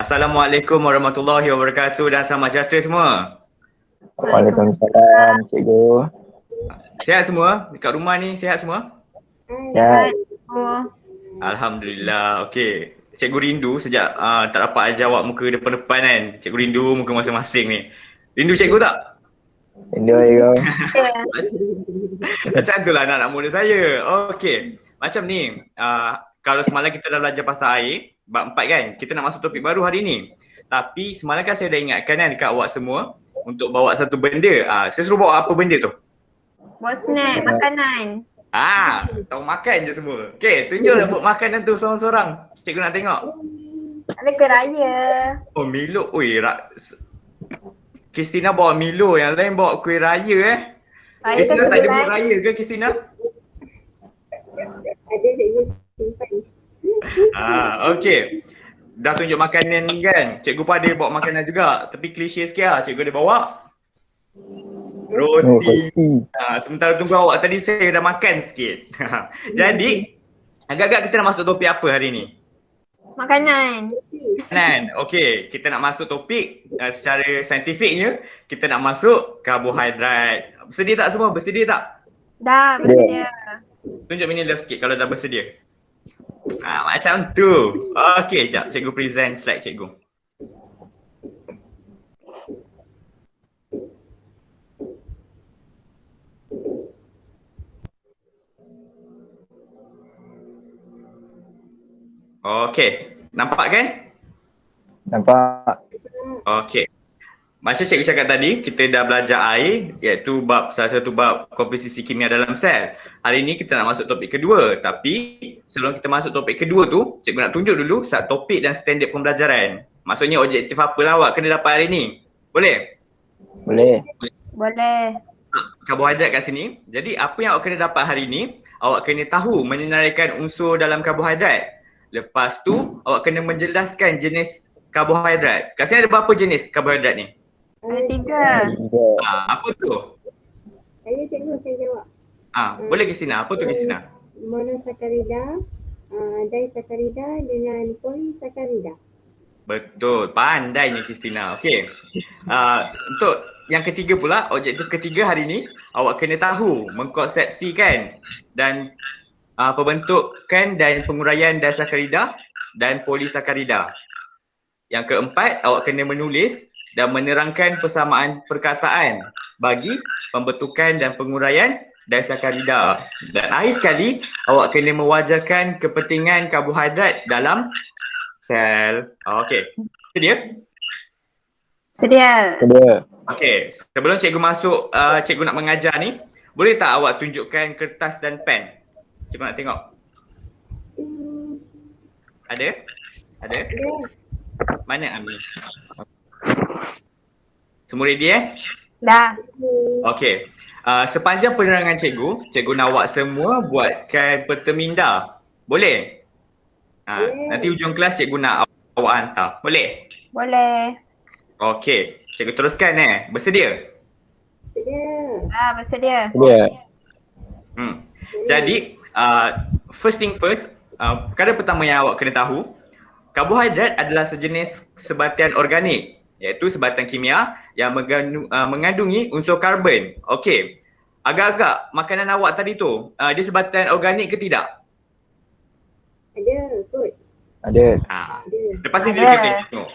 Assalamualaikum warahmatullahi wabarakatuh dan selamat sejahtera semua. Waalaikumsalam, cikgu. Sihat semua? Dekat rumah ni sihat semua? Sihat. Alhamdulillah. Okey. Cikgu rindu sejak tak dapat ajar awak muka depan-depan kan. Cikgu rindu muka masing-masing ni. Rindu cikgu tak? Rindu cikgu. Macam tu lah anak-anak muda saya. Okey. Macam ni, kalau semalam kita dah belajar pasal air, bab 4 kan, kita nak masuk topik baru hari ni. Tapi semalam kan saya dah ingatkan kan dekat awak semua untuk bawa satu benda. Saya suruh bawa apa benda tu? Bawa snack, makanan. Tahu makan je semua. Okey, tunjuklah buat makanan tu seorang-seorang. Cikgu nak tengok. Ada ke raya. Oh, Milo. Ui, Kristina bawa Milo, yang lain bawa kuih raya Raya Kristina kan tak ada bulan. buat raya ke Kristina? Ada cikgu simpan. Okey. Dah tunjuk makanan ni kan. Cikgu pun ada bawa makanan juga. Tapi klise sikit lah. Cikgu ada bawa roti. Sementara tunggu awak tadi saya dah makan sikit. Jadi, agak-agak kita nak masuk topik apa hari ni? Makanan. Makanan. Okey, kita nak masuk topik secara saintifiknya. Kita nak masuk karbohidrat. Bersedia tak semua? Bersedia tak? Dah, bersedia. Tunjuk mini love sikit kalau dah bersedia. Macam tu. Okey, jap cikgu present slide cikgu. Okey, nampak kan? Nampak. Okey. Macam cikgu cakap tadi, kita dah belajar air, iaitu salah satu bab komposisi kimia dalam sel. Hari ni kita nak masuk topik kedua, tapi sebelum kita masuk topik kedua tu, cikgu nak tunjuk dulu topik dan standard pembelajaran. Maksudnya objektif apalah awak kena dapat hari ni. Boleh? Boleh. Boleh. Karbohidrat kat sini. Jadi apa yang awak kena dapat hari ni, awak kena tahu menyenaraikan unsur dalam karbohidrat. Lepas tu, awak kena menjelaskan jenis karbohidrat. Kat sini ada berapa jenis karbohidrat ni? Ada 3. Apa tu? Saya jawab. Boleh Kristina. Apa tu Kristina? Monosakarida, disakarida dengan polisakarida. Betul. Pandainya Kristina. Okey. Untuk yang ketiga pula, objektif ketiga hari ni, awak kena tahu mengkonsepsikan dan pembentukan dan penguraian disakarida dan polisakarida. Yang keempat, awak kena menulis dan menerangkan persamaan perkataan bagi pembentukan dan penguraian disakarida. Dan akhir sekali, awak kena mewajarkan kepentingan karbohidrat dalam sel. Okey. Sedia? Sedia. Sedia. Okey. Sebelum cikgu masuk, cikgu nak mengajar ni, boleh tak awak tunjukkan kertas dan pen? Cikgu nak tengok. Ada? Ada? Mana Ami? Semua ready Dah. Okey. Sepanjang penerangan cikgu, cikgu nak awak semua buatkan peta minda. Boleh? Nanti ujung kelas cikgu nak awak hantar. Boleh? Boleh. Okey. Cikgu teruskan Bersedia? Dah, bersedia. Sedia. Jadi, first thing first, perkara pertama yang awak kena tahu, karbohidrat adalah sejenis sebatian organik, iaitu sebatian kimia yang mengandungi unsur karbon. Okey. Agak-agak makanan awak tadi tu, dia sebatian organik ke tidak? Ada kot. Ada. Lepas ni Ada. kita tengok.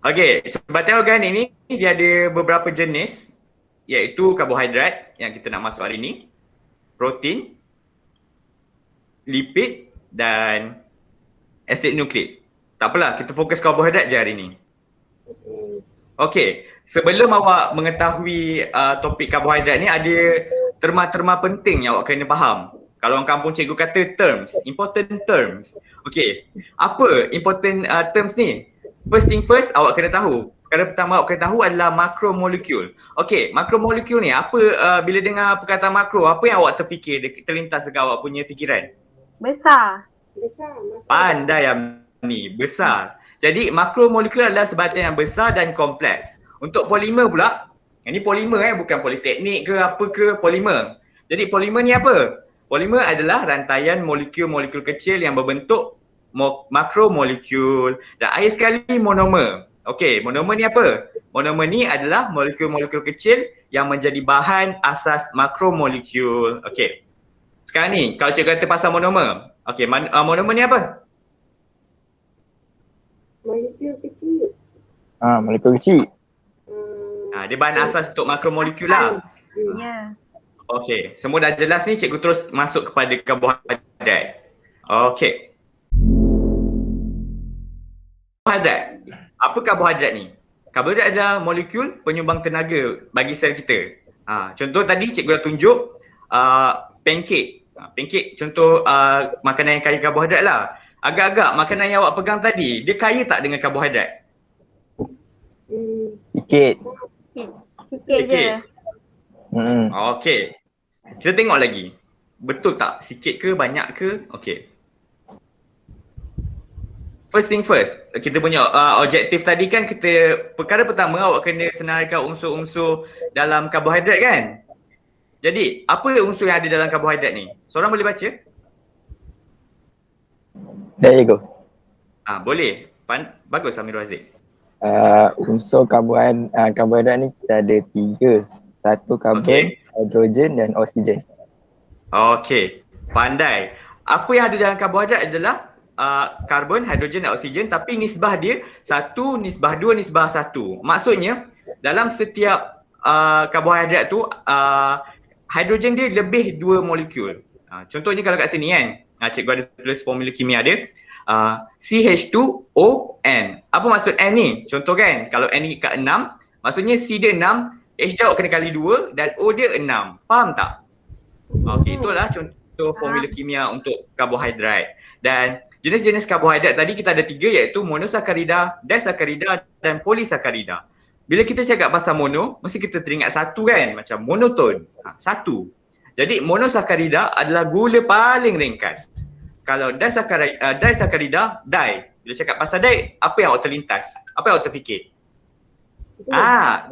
Okey, sebatian organik ni dia ada beberapa jenis, iaitu karbohidrat yang kita nak masuk hari ni, protein, lipid dan asid nukleik. Tak apalah, kita fokus karbohidrat je hari ni. Okey, sebelum awak mengetahui topik karbohidrat ni, ada terma-terma penting yang awak kena faham. Kalau orang kampung cikgu kata terms, important terms. Okey, apa important terms ni? First thing first, awak kena tahu. Perkara pertama awak kena tahu adalah macromolekul. Okey, macromolekul ni apa, bila dengar perkataan makro, apa yang awak terfikir, terlintas dekat awak punya fikiran? Besar. Pandai ni, besar. Jadi makromolekul adalah sebatian yang besar dan kompleks. Untuk polimer pula, ini polimer bukan politeknik ke apa ke, polimer. Jadi polimer ni apa? Polimer adalah rantaian molekul-molekul kecil yang berbentuk makromolekul, dan akhir sekali monomer. Okey, monomer ni apa? Monomer ni adalah molekul-molekul kecil yang menjadi bahan asas makromolekul. Okey. Sekarang ni kalau cikgu kata pasal monomer. Okey, monomer ni apa? Molekul kecil. Molekul kecil. Dia bahan asas untuk makromolekul lah. Ya. Okey, semua dah jelas ni, cikgu terus masuk kepada karbohidrat. Okey. Karbohidrat. Apa karbohidrat ni? Karbohidrat adalah molekul penyumbang tenaga bagi sel kita. Contoh tadi cikgu dah tunjuk pancake. Pancake contoh makanan yang kaya karbohidrat lah. Agak-agak makanan yang awak pegang tadi, dia kaya tak dengan karbohidrat? Sikit. Sikit je. Okey. Kita tengok lagi. Betul tak? Sikit ke, banyak ke? Okey. First thing first, kita punya objektif tadi kan perkara pertama awak kena senaraikan unsur-unsur dalam karbohidrat kan? Jadi, apa unsur yang ada dalam karbohidrat ni? Seorang boleh baca? There you go. Boleh. Bagus Amirul Aziz. Unsur karbohidrat ni kita ada 3. Satu karbon, hidrogen dan oksigen. Okey. Pandai. Apa yang ada dalam karbohidrat adalah karbon, hidrogen dan oksigen, tapi nisbah dia 1, nisbah 2, nisbah 1. Maksudnya dalam setiap karbohidrat tu hidrogen dia lebih 2 molekul. Contohnya kalau kat sini kan, cikgu ada tulis formula kimia dia. CH2ON. Apa maksud N ni? Contoh kan, kalau N ni kat 6, maksudnya C dia 6, H dia awak kena kali 2 dan O dia 6. Faham tak? Okey, itulah contoh formula kimia untuk karbohidrat. Dan jenis-jenis karbohidrat tadi kita ada 3, iaitu monosakarida, disakarida dan polisakarida. Bila kita cakap pasal mono, mesti kita teringat satu kan, macam monoton. Satu. Jadi monosakarida adalah gula paling ringkas. Kalau disakarida, di. Bila cakap pasal di, apa yang awak terlintas? Apa yang awak terfikir?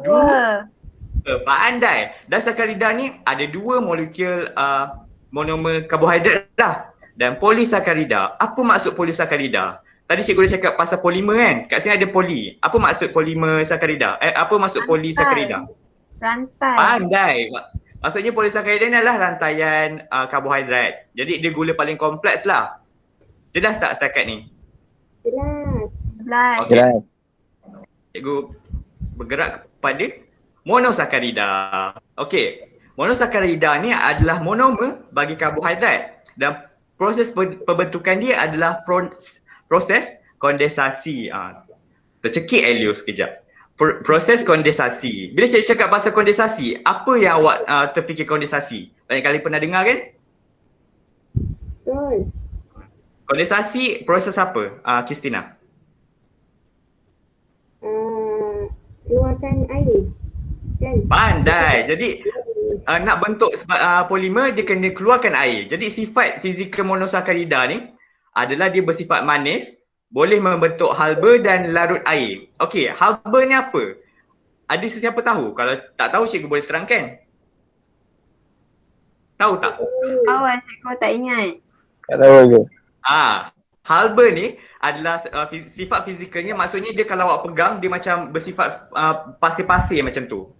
Dua. Pandai. Disakarida ni ada 2 molekul monomer karbohidrat lah. Dan polisakarida. Apa maksud polisakarida? Tadi cikgu dah cakap pasal polimer kan? Kat sini ada poli. Apa maksud polimer sakarida? Apa maksud polisakarida? Rantai. Pandai. Maksudnya polisakarida ni adalah rantaian karbohidrat. Jadi dia gula paling kompleks lah. Jelas tak setakat ni? Jelas. Okay. Jelas. Cikgu bergerak kepada monosakarida. Okey. Monosakarida ni adalah monomer bagi karbohidrat dan proses pembentukan dia adalah proses kondensasi. Tercekik Elio sekejap. Proses kondensasi. Bila cikgu cakap pasal kondensasi, apa yang awak terfikir kondensasi? Banyak kali pernah dengar kan? Betul. Kondensasi proses apa, Kristina? Keluarkan air. Kan? Pandai. Jadi nak bentuk polimer dia kena keluarkan air. Jadi sifat fizikal monosakarida ni adalah dia bersifat manis, boleh membentuk halba dan larut air. Okey, halba ni apa? Ada sesiapa tahu? Kalau tak tahu cikgu boleh terangkan. Tahu tak? Tahu lah cikgu, tak ingat. Tak tahu ke? Halba ni adalah sifat fizikalnya, maksudnya dia kalau awak pegang dia macam bersifat pasir-pasir macam tu.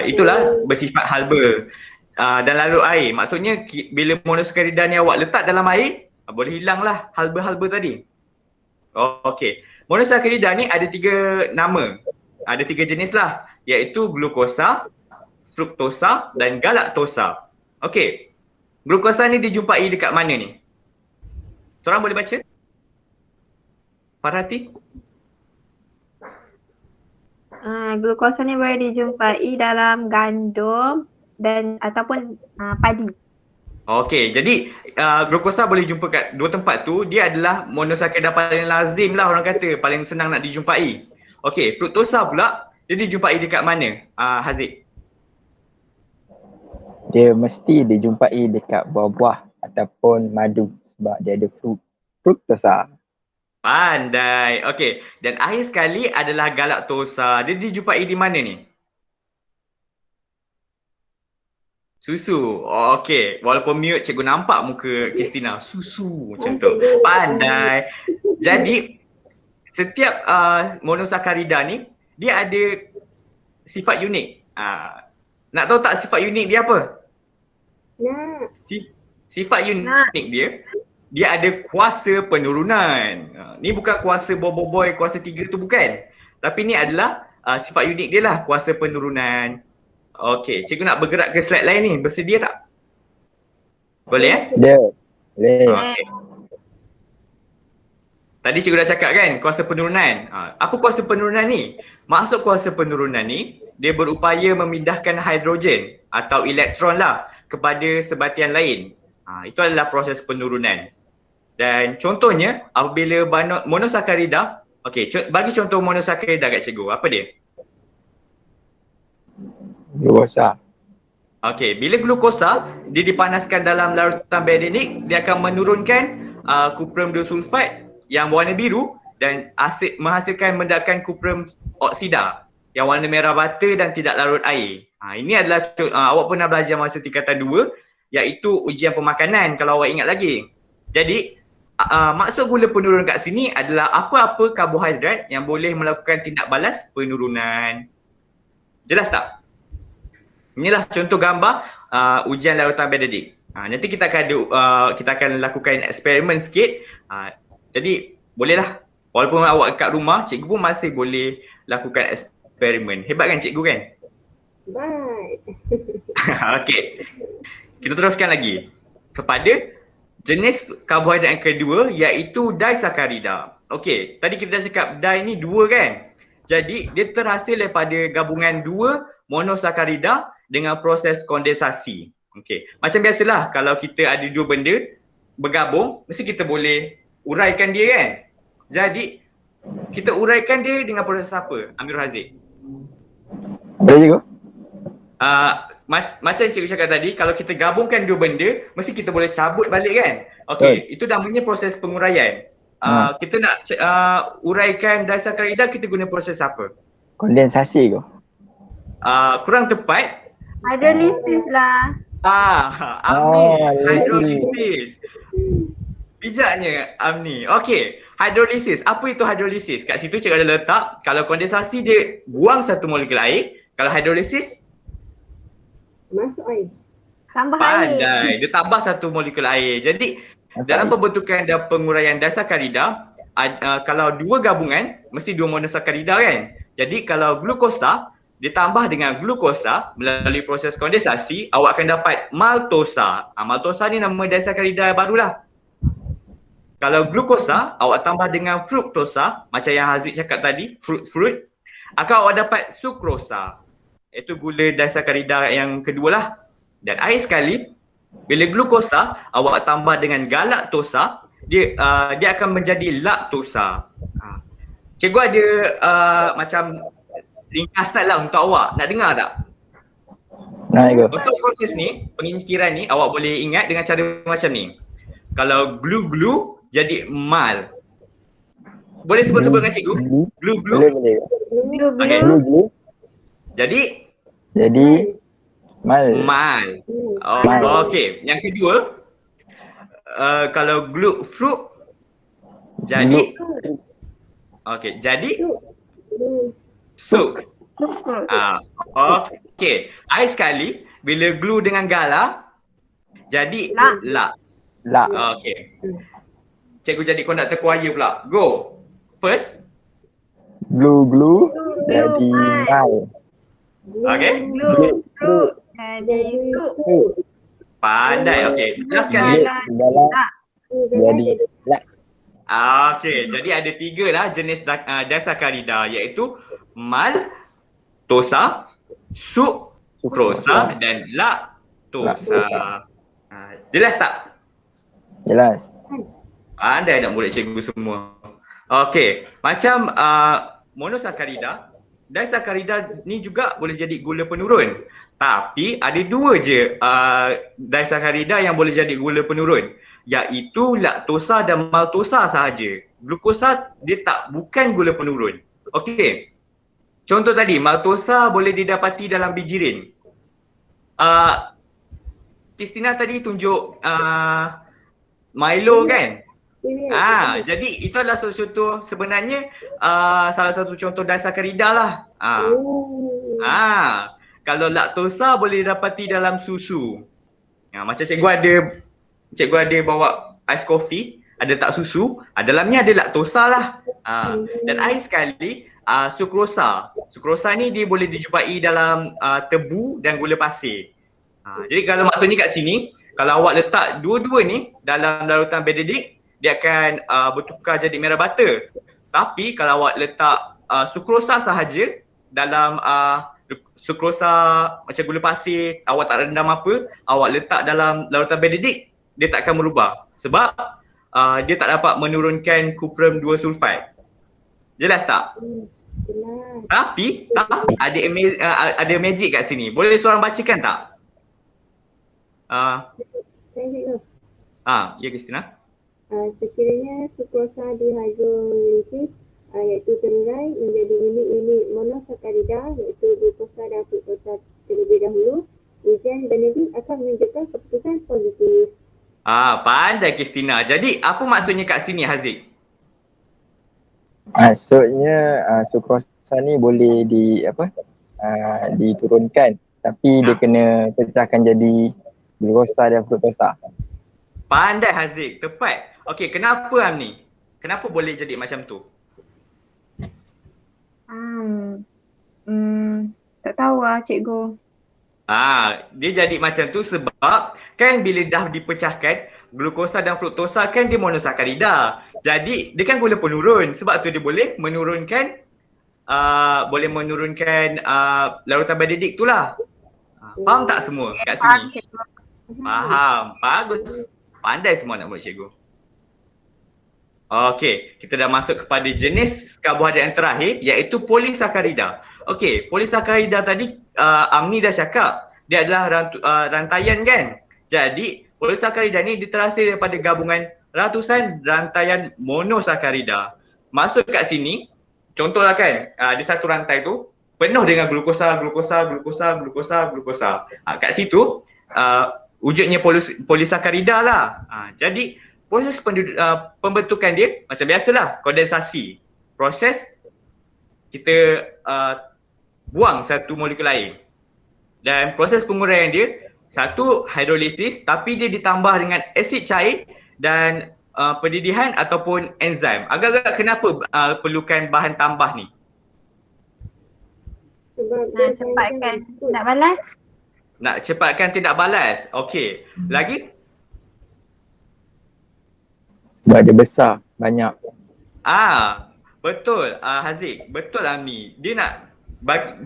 Itulah bersifat halba. Dan larut air. Maksudnya bila monosakarida ni awak letak dalam air, boleh hilanglah halba-halba tadi. Okey. Monosakarida ni ada 3 nama. Ada 3 jenis lah. Iaitu glukosa, fruktosa dan galaktosa. Okey. Glukosa ni dijumpai dekat mana ni? Seorang boleh baca? Farhati? Glukosa ni boleh dijumpai dalam gandum dan ataupun padi. Okey, jadi glukosa boleh jumpa kat 2 tempat tu. Dia adalah monosakarida paling lazim lah orang kata, paling senang nak dijumpai. Okey, fruktosa pula dia dijumpai dekat mana, Haziq? Dia mesti dijumpai dekat buah-buah ataupun madu sebab dia ada fruktosa. Pandai. Okey, dan akhir sekali adalah galaktosa. Dia dijumpai di mana ni? Susu. Okey, walaupun mute cikgu nampak muka Kristina. Susu macam tu. Pandai. Jadi setiap monosakarida ni dia ada sifat unik. Nak tahu tak sifat unik dia apa? Nak. Sifat unik dia ada kuasa penurunan. Ni bukan kuasa boboiboy kuasa 3 tu bukan. Tapi ni adalah sifat unik dia lah, kuasa penurunan. Okey, cikgu nak bergerak ke slide lain ni. Bersedia tak? Boleh Dia. Boleh. Okey. Tadi cikgu dah cakap kan, kuasa penurunan. Apa kuasa penurunan ni? Maksud kuasa penurunan ni, dia berupaya memindahkan hidrogen atau elektron lah kepada sebatian lain. Itu adalah proses penurunan. Dan contohnya, apabila monosakarida, bagi contoh monosakarida kat cikgu, apa dia? Glukosa. Bila glukosa, dia dipanaskan dalam larutan barinik, dia akan menurunkan kuprum disulfat yang warna biru dan menghasilkan mendakan kuprum oksida yang warna merah bata dan tidak larut air. Ini adalah awak pernah belajar masa tingkatan 2 iaitu ujian pemakanan kalau awak ingat lagi. Jadi maksud gula penurun kat sini adalah apa-apa karbohidrat yang boleh melakukan tindak balas penurunan. Jelas tak? Inilah contoh gambar ujian larutan barinik. Nanti kita akan lakukan eksperimen sikit. Jadi bolehlah, walaupun awak kat rumah, cikgu pun masih boleh lakukan eksperimen. Hebat kan cikgu kan? Baik. Okey. Kita teruskan lagi kepada jenis karbohidrat yang kedua iaitu disakarida. Okey, tadi kita dah cakap di ni 2 kan? Jadi dia terhasil daripada gabungan 2 monosakarida dengan proses kondensasi. Okey, macam biasalah kalau kita ada 2 benda bergabung, mesti kita boleh uraikan dia kan? Jadi kita uraikan dia dengan proses apa? Amirul Haziq. Boleh cikgu? Macam cikgu cakap tadi, kalau kita gabungkan 2 benda, mesti kita boleh cabut balik kan? Okey, itu namanya proses penguraian. Kita nak uraikan disakarida, kita guna proses apa? Kondensasi ke? Kurang tepat. Hidrolisis lah. Amni, hidrolisis. Bijaknya Amni. Okey, hidrolisis. Apa itu hidrolisis? Kat situ cikgu ada letak, kalau kondensasi dia buang satu molekul air, kalau hidrolisis Masuk air. Tambah air. pandai, dia tambah satu molekul air. Jadi dalam pembentukan dan penguraian disakarida, kalau 2 gabungan mesti 2 monosakarida kan. Jadi kalau glukosa ditambah dengan glukosa melalui proses kondensasi, awak akan dapat maltosa. Maltosa ni nama disakarida barulah. Kalau glukosa awak tambah dengan fruktosa, macam yang Haziq cakap tadi, fruit, akan awak dapat sukrosa. Itu gula disakarida yang kedua lah. Dan akhir sekali, bila glukosa awak tambah dengan galaktosa, dia akan menjadi laktosa. Cikgu ada macam ringkasan lah untuk awak. Nak dengar tak? Nah, cikgu. Untuk proses ni, pengingkiran ni awak boleh ingat dengan cara macam ni. Kalau glu-glu jadi mal. Boleh sebut-sebut dengan cikgu? Glu-glu. Boleh. Glue Okay. glue. Glu. Jadi mal. Mal. Mal. Okey. Yang kedua, kalau glue fruit jadi jadi sup. Sukrut. Okey. Akhir sekali bila glue dengan gala jadi lak. Lak. Okey. Cikgu jadi konduktor choir pula. Go. First. Glu jadi mal. mal. Okey. Glue fruit. Jadi sup. Pandai. Okey. Last sekali. Dalam jadi lak. Okey. Jadi ada 3 lah jenis disakarida iaitu maltosa, sukrosa dan laktosa. Jelas tak? Jelas. Pandai nak murid cikgu semua. Okey, macam monosakarida, disakarida ni juga boleh jadi gula penurun. Tapi ada 2 je disakarida yang boleh jadi gula penurun, iaitu laktosa dan maltosa sahaja. Glukosa dia bukan gula penurun. Okey. Contoh tadi, maltosa boleh didapati dalam bijirin. Kristina tadi tunjuk Milo kan? Jadi itu adalah sesuatu sebenarnya salah satu contoh disakarida lah. Kalau laktosa boleh dapati dalam susu. Macam cikgu ada bawa ais kopi, ada tak susu, dalamnya ada laktosa lah. Dan air sekali sukrosa. Sukrosa ni dia boleh dijumpai dalam tebu dan gula pasir. Jadi kalau maksudnya kat sini, kalau awak letak dua-dua ni dalam larutan Benedict, dia akan bertukar jadi merah bata. Tapi kalau awak letak sukrosa sahaja dalam sukrosa macam gula pasir, awak tak rendam apa, awak letak dalam larutan Benedict, dia tak akan berubah. Sebab dia tak dapat menurunkan cuprum 2 sulfide. Jelas tak? Jelas. Tapi ada magic kat sini. Boleh seorang bacakan tak? Saya cikgu. Ya Christina. Sekiranya sukrosa dihidrolisis iaitu terurai menjadi unit-unit monosakarida iaitu glukosa dan fruktosa terlebih dahulu, ujian Benedict akan menunjukkan keputusan positif. Pandai Christina. Jadi apa maksudnya kat sini Haziq? Maksudnya sukrosa ni boleh diturunkan, tapi dia kena pecahkan jadi glukosa dan fruktosa. Pandai Haziq, tepat. Okey, kenapa Amni? Kenapa boleh jadi macam tu? Tak tahu lah cikgu. Dia jadi macam tu sebab kan bila dah dipecahkan, glukosa dan fruktosa kan dia monosakarida. Jadi dia kan gula penurun, sebab tu dia boleh menurunkan larutan Benedict tu lah. Faham tak semua kat sini? Faham cikgu. Faham, bagus. Pandai semua nak murid cikgu. Okey, kita dah masuk kepada jenis karbohidrat yang terakhir iaitu polisakarida. Okey, polisakarida tadi Amni dah cakap dia adalah rantaian kan. Jadi polisakarida ni diterasai daripada gabungan ratusan rantaian monosakarida. Masuk kat sini, contohlah kan, di satu rantai tu penuh dengan glukosa. Kat situ wujudnya polisakarida lah. Jadi proses pembentukan dia macam biasalah, kondensasi. Proses kita buang satu molekul lain. Dan proses penguraian dia, satu hidrolisis tapi dia ditambah dengan asid cair dan pendidihan ataupun enzim. Agak-agak kenapa perlukan bahan tambah ni? Sebab Cepatkan nak balas. Nak cepatkan tindak balas. Okey. Lagi? Sebab dia besar, banyak. Betul Haziq. Betul Amni. Dia nak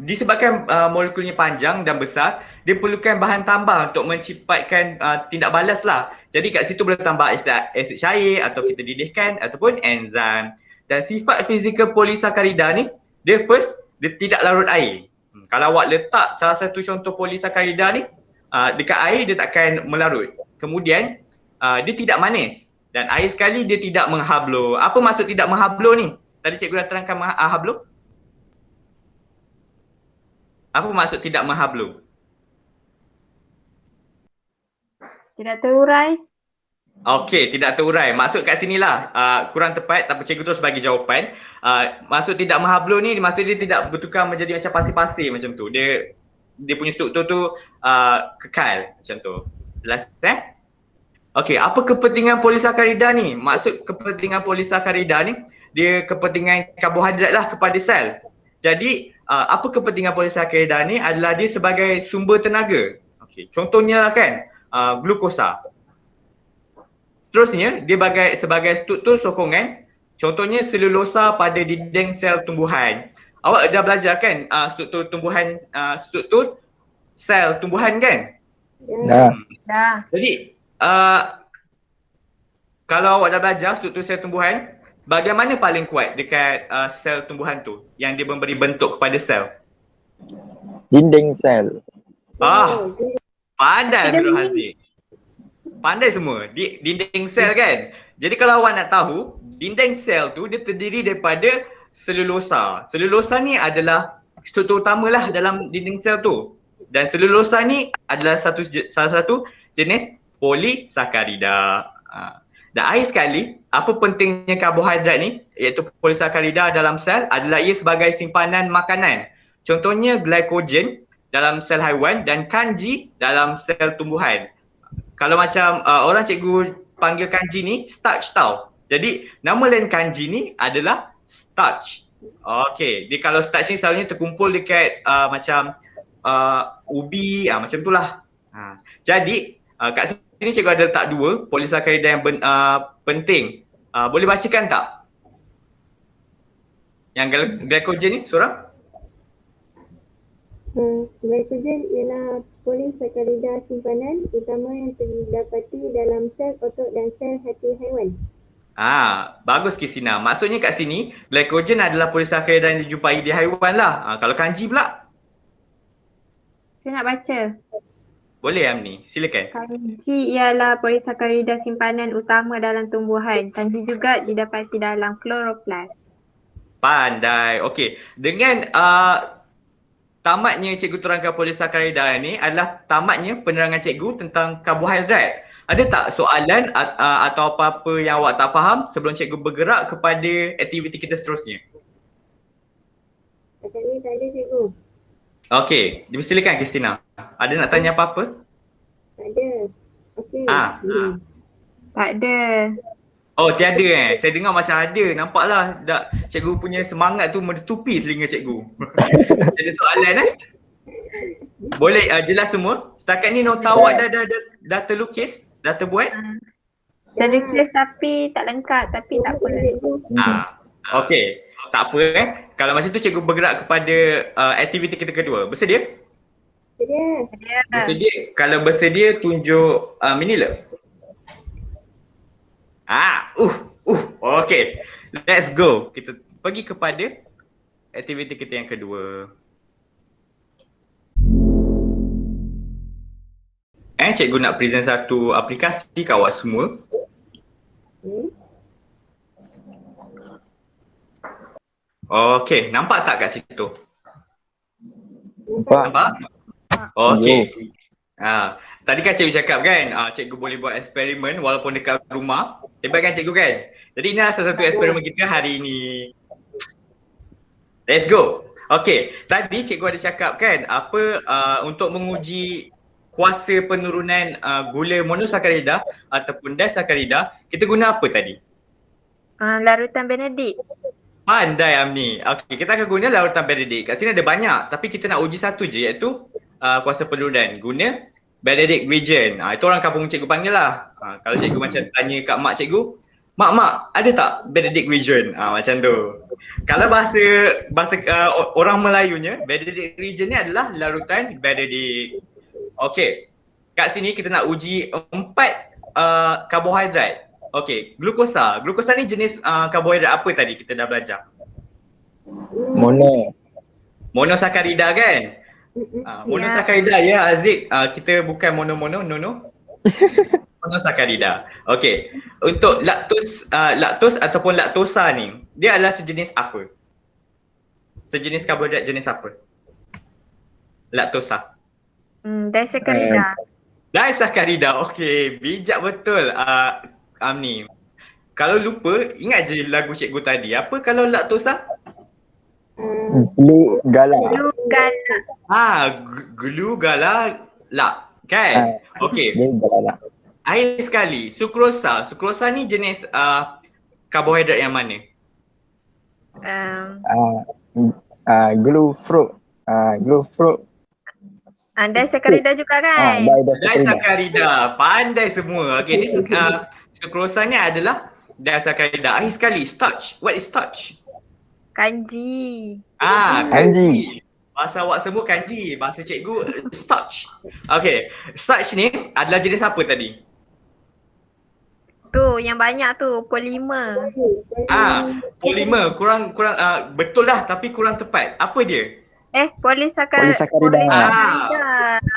disebabkan molekulnya panjang dan besar, dia perlukan bahan tambah untuk mencipatkan tindak balas lah. Jadi kat situ boleh tambah asid cair atau kita didihkan ataupun enzim. Dan sifat fizikal polisakarida ni, dia tidak larut air. Kalau awak letak salah satu contoh polisakarida ni dekat air, dia takkan melarut. Kemudian dia tidak manis. Dan air sekali dia tidak menghablo. Apa maksud tidak menghablo ni? Tadi cikgu dah terangkan hablo. Apa maksud tidak menghablo? Tidak terurai. Okey, tidak terurai. Maksud kat sinilah kurang tepat tapi cikgu terus bagi jawapan. Maksud tidak menghablo ni maksud dia tidak bertukar menjadi macam pasir-pasir macam tu. Dia punya struktur tu kekal macam tu. Jelas Okey, apa kepentingan polisakarida ni? Maksud kepentingan polisakarida ni, dia kepentingan karbohidrat lah kepada sel. Jadi apa kepentingan polisakarida ni adalah dia sebagai sumber tenaga. Okey, contohnya lah kan glukosa. Seterusnya dia sebagai struktur sokongan, contohnya selulosa pada dinding sel tumbuhan. Awak dah belajar kan struktur sel tumbuhan kan? Dah. Jadi kalau awak dah belajar struktur sel tumbuhan, bagaimana paling kuat dekat sel tumbuhan tu yang dia memberi bentuk kepada sel? Dinding sel. Pandai Abdul Haziq. Pandai semua. Dinding sel kan. Jadi kalau awak nak tahu, dinding sel tu dia terdiri daripada selulosa. Selulosa ni adalah struktur utamalah dalam dinding sel tu. Dan selulosa ni adalah salah satu jenis polisakarida. Dan akhir sekali, apa pentingnya karbohidrat ni, iaitu polisakarida dalam sel adalah ia sebagai simpanan makanan. Contohnya glycogen dalam sel haiwan dan kanji dalam sel tumbuhan. Kalau macam orang cikgu panggil kanji ni starch tau. Jadi nama lain kanji ni adalah starch. Okey, jadi kalau starch ni selalunya terkumpul dekat macam ubi, macam tu lah. Jadi kat sini cikgu ada letak dua polisakarida yang penting. Boleh bacakan tak? Yang glycogen ni seorang? Glycogen ialah polisakarida simpanan utama yang terdapati dalam sel otot dan sel hati haiwan. Bagus Kristina. Maksudnya kat sini glycogen adalah polisakarida yang dijumpai di haiwan lah. Kalau kanji pula? Saya nak baca. Boleh Amni, silakan. Kanji ialah polisakarida simpanan utama dalam tumbuhan. Kanji juga didapati dalam kloroplas. Pandai. Okey. Dengan tamatnya cikgu terangkan polisakarida ni adalah tamatnya penerangan cikgu tentang karbohidrat. Ada tak soalan atau apa-apa yang awak tak faham sebelum cikgu bergerak kepada aktiviti kita seterusnya? Setakat ni tak ada cikgu. Okey, silakan Kristina. Ada nak tanya apa-apa? Tak ada. Okey. Tak ada. Oh, tiada Saya dengar macam ada. Nampaklah cikgu punya semangat tu menutupi telinga cikgu. Ada soalan Boleh jelas semua? Setakat ni nota awak dah terlukis? Dah terbuat? Terlukis tapi tak lengkap, tapi tak apa. Okey. Tak apa Kalau macam tu cikgu bergerak kepada aktiviti kita kedua. Bersedia? Sedia. Bersedia. Kalau bersedia tunjuk Minila. Okey. Let's go. Kita pergi kepada aktiviti kita yang kedua. Cikgu nak present satu aplikasi kat awak semua. Okey, nampak tak kat situ? Nampak? Okey. Tadi kan cikgu cakap kan, cikgu boleh buat eksperimen walaupun dekat rumah. Hebat kan cikgu kan? Jadi inilah salah satu eksperimen kita hari ini. Let's go. Okey, tadi cikgu ada cakap kan apa untuk menguji kuasa penurunan gula monosakarida ataupun disakarida, kita guna apa tadi? Larutan Benedict. Pandai Amni. Okey, kita akan guna larutan Benedict. Kat sini ada banyak tapi kita nak uji satu je iaitu kuasa penurunan guna Benedict region. Itu orang kampung cikgu panggil lah. Kalau cikgu macam tanya kat mak cikgu, Mak, ada tak Benedict region? Macam tu. Kalau bahasa orang Melayunya, Benedict region ni adalah larutan Benedict. Okey. Kat sini kita nak uji 4 karbohidrat. Okey, glukosa. Glukosa ni jenis karbohidrat apa tadi kita dah belajar? Monosakarida kan? Monosakarida ya Aziz. Kita bukan mono. Monosakarida. Okey. Untuk laktos ataupun laktosa ni, dia adalah sejenis apa? Sejenis karbohidrat jenis apa? Laktosa. Disakarida. Disakarida. Okey, bijak betul Amni. Kalau lupa, ingat je lagu cikgu tadi. Apa kalau laktosa? Glu gala. Glu gala lak kan? Okey. Akhir sekali, sukrosa. Sukrosa ni jenis karbohidrat yang mana? Glue fruit. Disakarida juga kan? Disakarida. Pandai semua. Okey, ni sukrosa ni adalah disakarida. Akhir sekali, starch. What is starch? Kanji. Kanji. Bahasa awak semua kanji. Bahasa cikgu starch. Okey, starch ni adalah jenis apa tadi? Tu yang banyak tu polimer. Polimer. Kurang betul lah tapi kurang tepat. Apa dia? Polisakarida.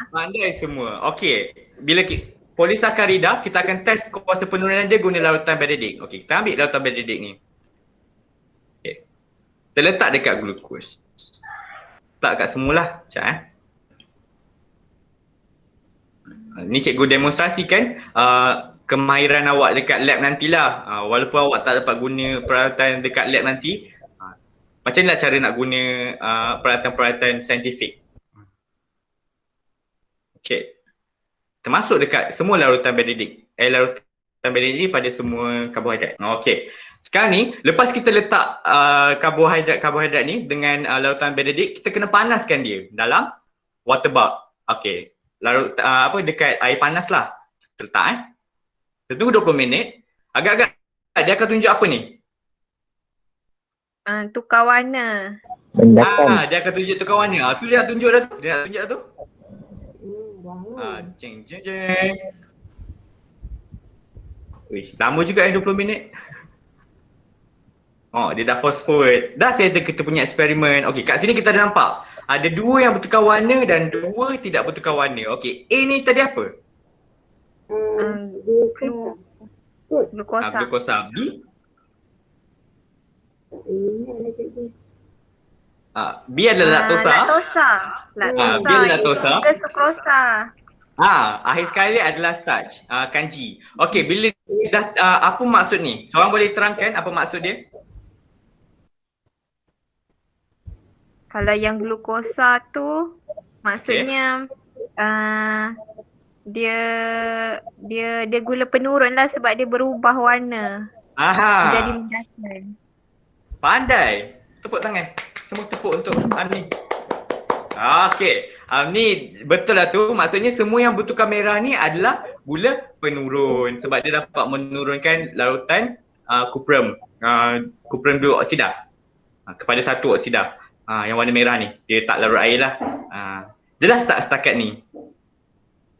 Pandai semua. Okey. Bila polisakarida, kita akan test kuasa penurunan dia guna larutan Benedict. Okey, kita ambil larutan Benedict ni. Okey. Terletak dekat glukos. Letak kat semualah. Sekejap Ni cikgu demonstrasikan kemahiran awak dekat lab nantilah. Walaupun awak tak dapat guna peralatan dekat lab nanti, macam mana cara nak guna peralatan-peralatan saintifik. Okay. Termasuk dekat semua larutan Benedict. Larutan Benedict pada semua karbohidrat. Okay. Sekarang ni, lepas kita letak karbohidrat ni dengan larutan Benedict, kita kena panaskan dia dalam water bath. Okay. Dekat air panas lah. Kita letak Kita tunggu 20 minit. Agak-agak dia akan tunjuk apa ni? Tukar warna. Mendakan. Dia akan tunjuk tukar warna. Tu dia nak tunjuk dah tu. Dia nak tunjuk dah tu. Wow. Jeng. Wih, lama juga 20 minit. Dia dah fast forward. Dah saya ada kita punya eksperimen. Okey, kat sini kita dah nampak. Ada 2 yang bertukar warna dan 2 tidak bertukar warna. Okey, A ni tadi apa? Glukosa. Glukosa. B? Ingatlah cikgu. B adalah laktosa. B adalah laktosa. Juga sukrosa. Akhir sekali adalah starch. Kanji. Okey, bila dah apa maksud ni? Seorang boleh terangkan apa maksud dia? Kalau yang glukosa tu maksudnya dia gula penurun lah sebab dia berubah warna. Jadi mendasan. Pandai. Tepuk tangan. Semua tepuk untuk ni. Okey. Ni betul lah tu. Maksudnya semua yang bertukar merah ni adalah gula penurun. Sebab dia dapat menurunkan larutan kuprum. Kuprum duoksida. Kepada satu oksida. Yang warna merah ni. Dia tak larut air lah. Jelas tak setakat ni?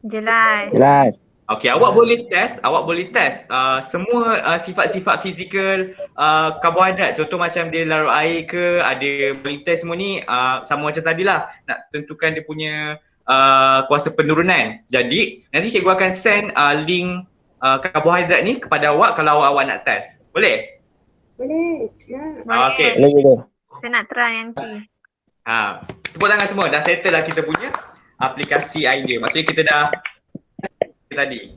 Jelas. Okey, awak boleh test semua sifat-sifat fizikal karbohidrat. Contoh macam dia larut air ke, ada boleh test semua ni sama macam tadilah. Nak tentukan dia punya kuasa penurunan. Jadi, nanti cikgu akan send link karbohidrat ni kepada awak kalau awak nak test. Boleh? Boleh. Okey. Boleh. Saya nak try nanti. Tepuk tangan semua. Dah settle lah kita punya aplikasi idea. Maksudnya kita dah tadi.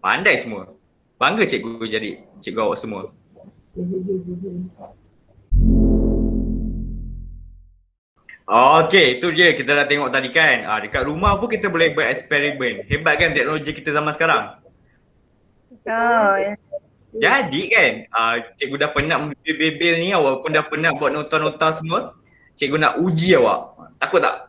Pandai semua. Bangga cikgu jadi cikgu awak semua. Okey, itu dia kita dah tengok tadi kan. Dekat rumah pun kita boleh bereksperimen. Hebat kan teknologi kita zaman sekarang. Betul. Jadi kan, cikgu dah penat membebel ni, awak pun dah penat buat nota-nota semua. Cikgu nak uji awak. Takut tak?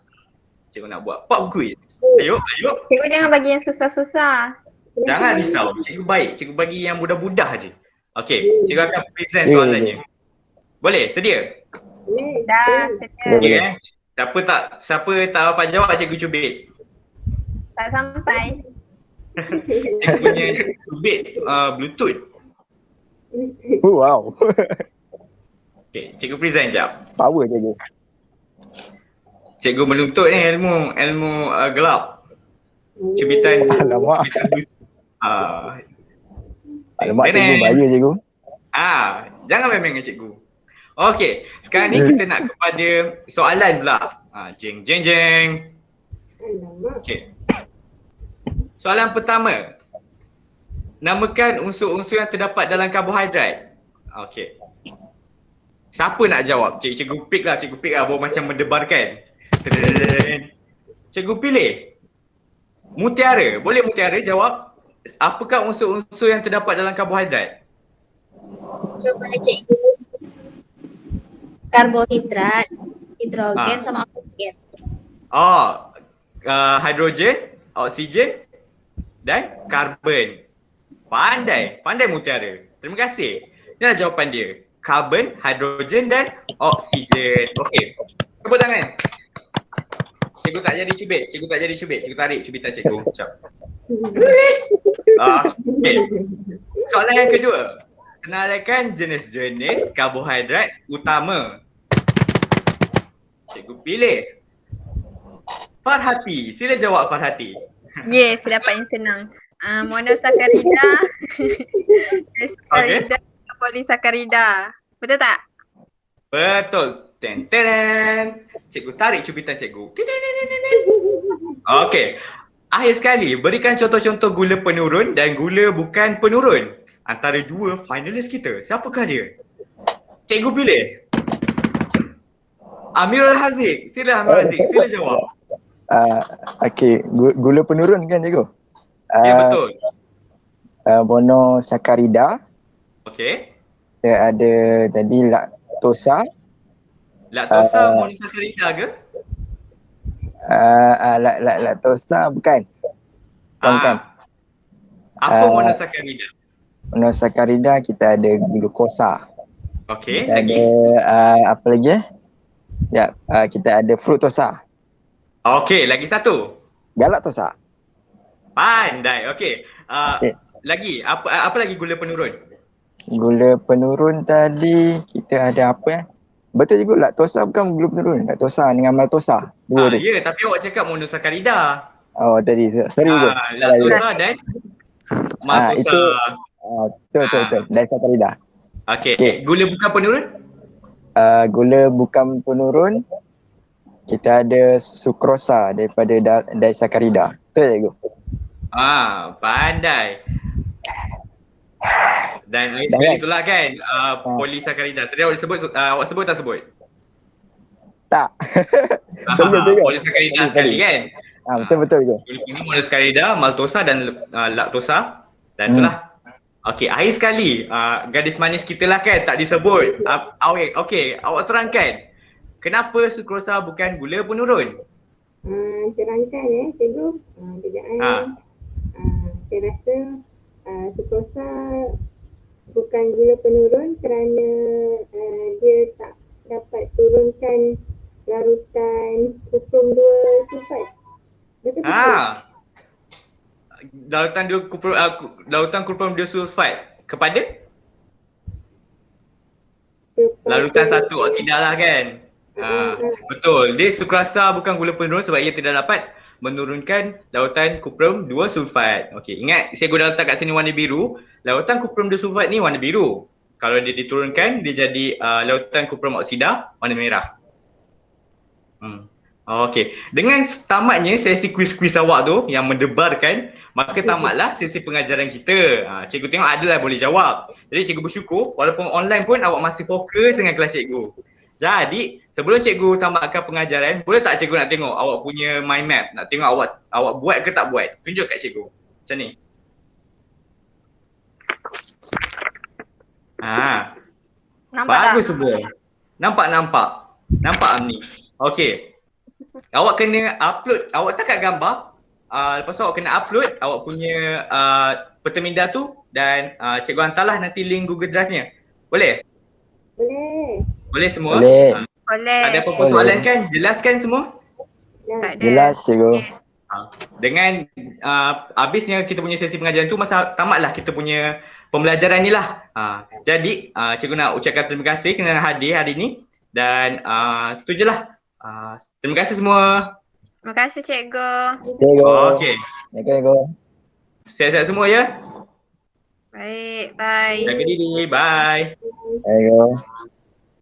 Cikgu nak buat pop quiz. Ayuh. Cikgu jangan bagi yang susah-susah. Jangan risau. Cikgu baik. Cikgu bagi yang mudah-mudah je. Okey, cikgu akan present soalannya. Boleh? Sedia? Dah, sedia. Okey Siapa tak dapat jawab, cikgu cubit. Tak sampai. Cikgu punya cubit Bluetooth. Wow. Okey, cikgu present jap. Power je. Cikgu menuntut ni ilmu gelap. Cubitan. Alamak. Alamak cikgu, bahaya cikgu. Jangan main-main dengan cikgu. Okey, sekarang ni kita nak kepada soalan pula. Jeng. Okey. Soalan pertama. Namakan unsur-unsur yang terdapat dalam karbohidrat. Okey. Siapa nak jawab? Cikgu pick lah, baru macam mendebarkan. Cikgu pilih. Mutiara. Boleh Mutiara jawab? Apakah unsur-unsur yang terdapat dalam karbohidrat? Coba cikgu. Karbohidrat, hidrogen sama oksigen. Hidrogen, oksigen dan karbon. Pandai Mutiara. Terima kasih. Inilah jawapan dia. Karbon, hidrogen dan oksigen. Okey. Tepuk tangan. Cikgu tak jadi cubit. Cikgu tarik cubitan cikgu. Okey. Soalan yang kedua. Senaraikan jenis-jenis karbohidrat utama. Cikgu pilih. Farhati. Sila jawab Farhati. Yes, dapat yang senang. Monosakarida, sakarida, polisakarida. Betul tak? Betul. Cikgu tarik cubitan cikgu. Okey. Akhir sekali, berikan contoh-contoh gula penurun dan gula bukan penurun. Antara dua finalis kita, siapakah dia? Cikgu pilih. Amirul Haziq. Sila Amirul Haziq, sila jawab. Okey, gula penurun kan cikgu? Ya, betul. Monosakarida. Okey. Kita ada tadi laktosa. Laktosa monosakarida ke? Laktosa bukan. Bukan. Apa monosakarida? Monosakarida kita ada glukosa. Okey, Kita lagi. ada apa lagi? Ya, kita ada fruktosa. Okey, lagi satu. Galaktosa. Pandai. Okey. Okey. Lagi, apa lagi gula penurun? Gula penurun tadi kita ada apa? Betul juga, laktosa bukan gula penurun. Laktosa dengan maltosa. Dua tu. Ya, tapi awak cakap monosakarida. Oh tadi, sorry juga. Laktosa dan maltosa. Itu betul. Disakarida. Okey. Okey. Gula bukan penurun? Gula bukan penurun, kita ada sukrosa daripada disakarida. Betul cikgu? Pandai. Dan itulah kan polisakarida. Tadi awak sebut tak sebut? Tak. Betul. Polisakarida sekali kan? Betul juga. Ini monosakarida, maltosa dan laktosa. Dan itulah. Okey, akhir sekali gadis manis kita lah kan tak disebut. Okey, awak terangkan. Kenapa sukrosa bukan gula penurun? Terangkan cikgu. Kejap. Saya rasa sukrosa bukan gula penurun kerana dia tak dapat turunkan larutan kuprum 2 sulfat. Betul tak? Larutan kuprum 2 sulfat kepada larutan 1 oksida lah kan? Betul. Dia sukrosa bukan gula penurun sebab ia tidak dapat menurunkan lautan kuprum 2 sulfat. Okey, ingat cikgu dah letak kat sini warna biru. Lautan kuprum 2 sulfat ni warna biru. Kalau dia diturunkan, dia jadi lautan kuprum oksida warna merah. Okey, dengan tamatnya sesi kuis-kuis awak tu yang mendebarkan, maka tamatlah sesi pengajaran kita. Cikgu tengok adalah boleh jawab. Jadi cikgu bersyukur walaupun online pun awak masih fokus dengan kelas cikgu. Jadi sebelum cikgu tamatkan pengajaran, boleh tak cikgu nak tengok awak punya mind map? Nak tengok awak buat ke tak buat? Tunjuk kat cikgu. Macam ni. Nampak Bagus tak? semua. Nampak Amni. Okey. Awak kena upload, awak tak kat gambar. Lepas tu awak kena upload awak punya perteminda tu dan cikgu hantarlah nanti link Google Drive-nya. Boleh? Boleh. Boleh semua? Boleh. Boleh. Ada apa-apa soalan kan? Jelaskan semua? Tak ada. Jelas cikgu. Okey. Dengan habisnya kita punya sesi pengajaran tu, masa tamatlah kita punya pembelajaran ni lah. Jadi cikgu nak ucapkan terima kasih kerana hadir hari ni dan tu je lah. Terima kasih semua. Terima kasih cikgu. Cikgu. Okey. Cikgu. Sihat-sihat semua ya. Baik, bye. Jaga diri. Bye. Cikgu.